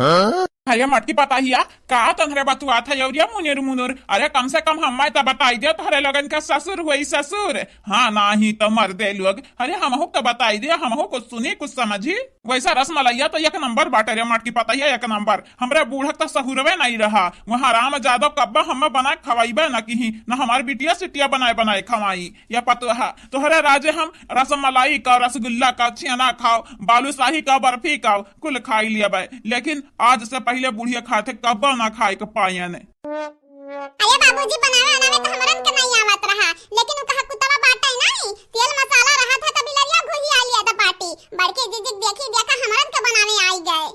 अरे मटकी पता हिया का तंहरे बतुआ था यौरिया मुनेर मुनुर। अरे कम से कम हम तो बताई दे तोहरे लगन का ससुर हुई ससुर। हाँ नाही तो मर दे लोग। अरे हमहू तो बताई दे, हमहू कुछ सुनी कुछ समझी। वैसा रसमलैया तो एक नंबर बाटे रे मटकी पता हिया एक नंबर। हमरे बूढ़क तो सहुरवे नहीं रहा। वहाँ राम जादव कब्बा हम बनाए खवाईबे न की न हमारी बिटिया सिटिया बनाए बनाए खवाई। या पतुहा तोहरे राजे हम रसमलाई का, रसगुल्ला का, छेना खाओ, बालूशाही का, बर्फी का कुल खाई लिया। लेकिन आज से पहले बुढ़िया खाते कब्बा ना खाए के पायन। अरे बाबूजी बनावे आना में तो हमरन के नहीं आवत रहा, लेकिन उ कहा कुतवा बाटे नहीं तेल मसाला रहा था तब बिलरिया घुली आ लिया था पार्टी बड़के जिजिक देखी देखा हमरन के बनावे आई गए।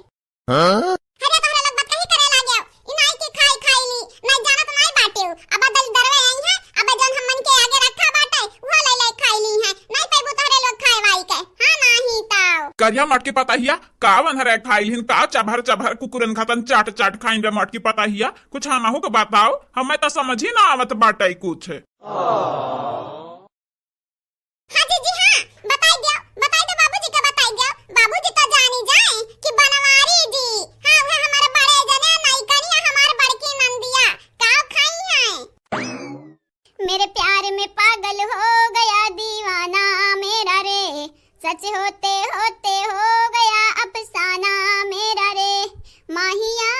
अरे तोहरा लोग बात कहीं करे लागे इनाई के खाई खाई ली नहीं जाना तो नहीं बाटे। अब दल दरवे आई है, अब जन हमन के आगे रखा बाटे वो ले ले खाई ली है। नहीं पैबू तोहरे लोग खाए वाई के। हां नाही ताऊ करिया मटकी पता हिया का वनहरे खाइलिन का चभर चभर कुकुरन खतन चाट चाट खाइन रे मटकी पता हिया। कुछ हमहू के बताओ, हमें तो समझ ही ना आवत बाटे कुछ। हां जी हां बताई दो बाबूजी का बताई दो। बाबूजी तो जानी जाए कि बनवारी जी हां वो हमारे बड़े जने नहीं करिया हमारे बड़की नंदिया का खाई है। मेरे प्यार में पागल हो गया दीवाना मेरा रे, सच होते होते हो गया अफसाना मेरा रे। माहिया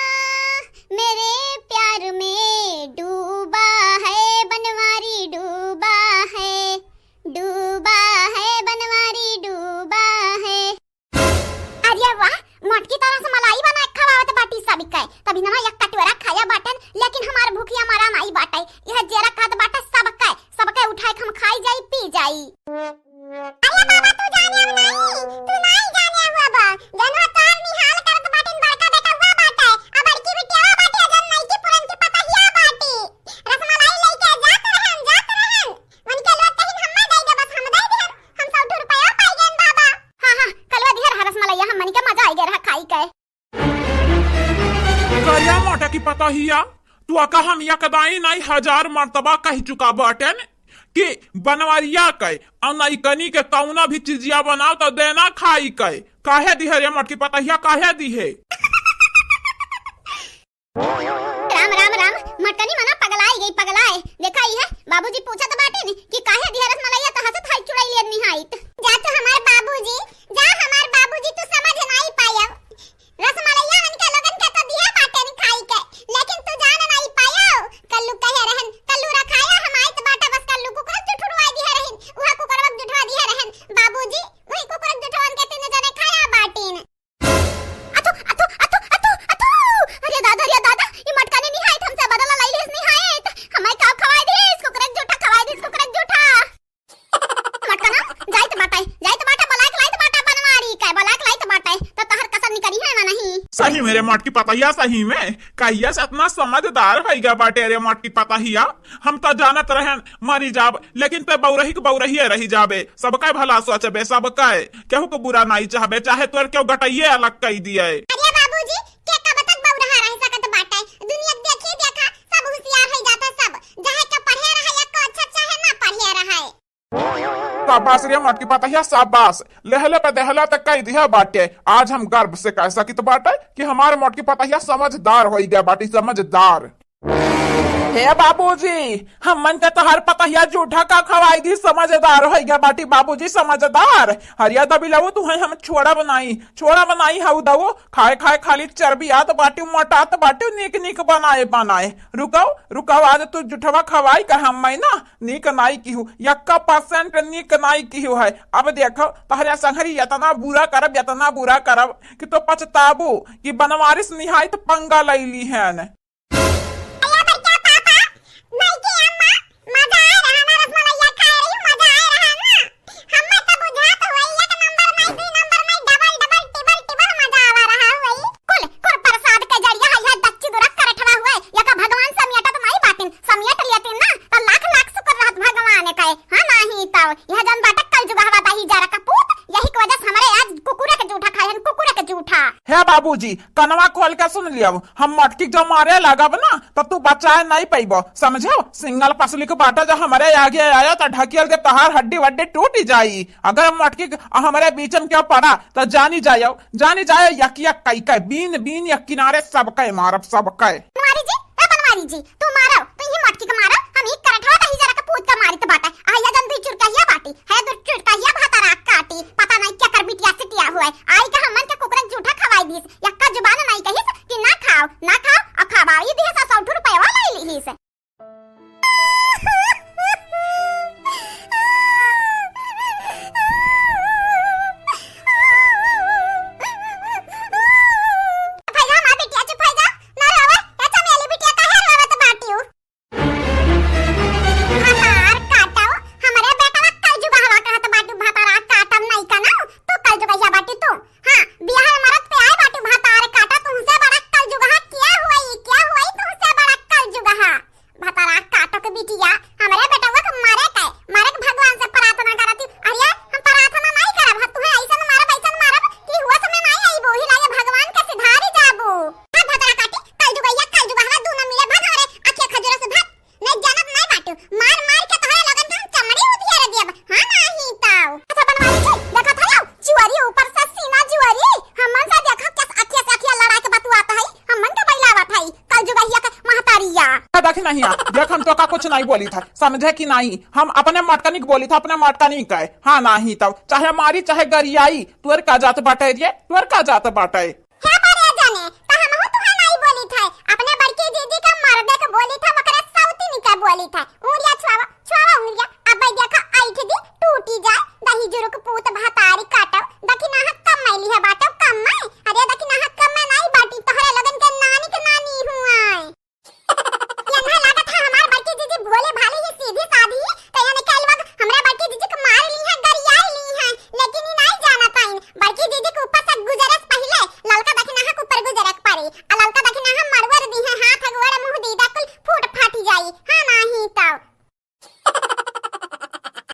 मेरे प्यार में डूबा है बनवारी डूबा है, डूबा है बनवारी डूबा है। अरे वाह मोटकी तरह से मलाई बना खवावत बाटी सब के तभी ना एक कटोरा खाया बाटन, लेकिन हमार भूखिया मारा नहीं बाटे। यह जेरा खात बाटा सबके उठाए हम खाई जाई पी जाई। अरे बाबा तू जाने अब नहीं, तू नहीं जाने हुआ बा जनवा तार निहाल करत बाटिन बड़का बेटा हुआ बाटे। अब बड़की बिटिया बाटे जन नहीं की पुरन की पता हिया बाटी रसमलाई लेके जात रहन मन के लोग कहीं हम दे दे बस हम दे दे हम 100 रुपया पाई गेन बाबा। हां कलवा दिहर रसमलाई हम मन के मजा आई गे रहा खाई के। करिया मोटा की पता हिया तू अका हम या कदाई नहीं 1000 मर्तबा कह चुका बाटन कि बनवारिया के और नई कनी के कौना भी चीजिया बनाओ तो देना खाई के। काहे दिहे रे मटकी पता हिया काहे दिहे? राम राम राम मटकनी मना पगलाए देखा ही है। बाबूजी पूछा तो बाटे ने कि काहे दिहे रसमलैया तो हंसत हाई चुड़ाई ले निहाइत। जा तो हमार बाबूजी तू समझ नहीं पाया रसमलैया मन के लोगन के तो दिया बाटे ने खाई के, लेकिन तू जान नहीं पाया। कल्लू कहे रहन कल्लू रखाया हम आइत बाटा बस कल्लू कुकुर जुठुड़वा दिया रहन उहा कुकुरवा जुठवा दिया रहन। बाबूजी वही कुकुर जुठवन के तीन जने खाया बाटीन। अतु अरे दादा ये मटकाने नहीं हाइत हमसे बदला लाई लेस नहीं हाइत हमें का खवाई दे इसको करक जूठा खवाई दे इसको करक जूठा। मटकाना जाइत बाटा बलाक लाइत बाटा बनवारी काय बलाक लाइत बाटा तो तहर कसर निकरी है ना नहीं। सही मेरे मटकी पता हिया सही में कहिया से इतना समझदार है बाटे रे मटकी पता हिया। हम तो जानत रहन मरी जाब, लेकिन ते बौरही के बौरही रही जाबे। सबका भला सोचबे, सबका केहू को बुरा नहीं चाहबे, चाहे तोर केहू गटइये अलग कई दिए। अरे बाबूजी के कब तक बौरहा रह सकत बाटे दुनिया देखा सब होशियार है जाता सब चाहे के पढ़े रहा या को अच्छा चाहे ना पढ़े रहा है। शाबाश रे मटकी पता हिया शाबाश। लहले पे दहला तक कई दिया बाटे। आज हम गर्व से कह सकित बाटे कि हमारे मटकी पता हिया समझदार हो गया बाटी समझदार। हे बाबूजी हम मन के तोहर पता हिया जूठा का खवाई दी समझदार हो गया बाटी बाबूजी समझदार। हरिया दबी लवो तू हम छोड़ा बनाई हाउ दवो खाए खाली चर्बी आत बाटी मोटात बाटी निक बनाए। रुकाओ आज तू जूठवा खवाई का हम मैं ना निक नाई की हूँ 1% निक नाई की हूँ है। अब देखो तोहरा संघरी इतना बुरा करब कि तो पछताबू कि बनवारिस निहायत पंगा लैली है न। हे बाबूजी कनवा खोल के सुन लियो, हम मटकी जो मारे लगब ना तो तू बचाए नहीं पैबो, समझो। सिंगल पसली के बाटा जो हमारे आगे आया तो ढकेल के तहार हड्डी वड्डी टूट जाई। अगर मटकी हमारे बीच में क्या पड़ा तो जानी जायो यकिया कई का बीन बीन या किनारे सबके मारब सबके। बनवारी जी, ए बनवारी जी, तू मारो, तू ही मटकी का मारो, हम एक करठवा दही जरा का पूत का मारी तो बाटा। आया जन दुई चुरकाहिया बाटी, है दुई चुरकाहिया भातारा काटी, पता नहीं क्या कर बिटिया सिटिया हुआ है। आई का हमन के कुकरा झूठा खवाई दिस, यक्का जुबान नहीं कहिस कि ना खाओ और खवाई दिस 100 रुपया वाला ले लिहिस। नहीं देख हम तो का कुछ नहीं बोली था, समझे कि नहीं। हम अपने मटकनी बोली था, अपने मटकनी का हाँ नहीं तब चाहे मारी चाहे गरियाई तुअर का जात बाटे रे, तुअर का जात बाटे। क्या करे जाने तो हम हो तुहे नहीं बोली था, अपने बड़की दीदी का मर्दे के बोली था, मकरा साउती निका बोली था। उरिया छुआ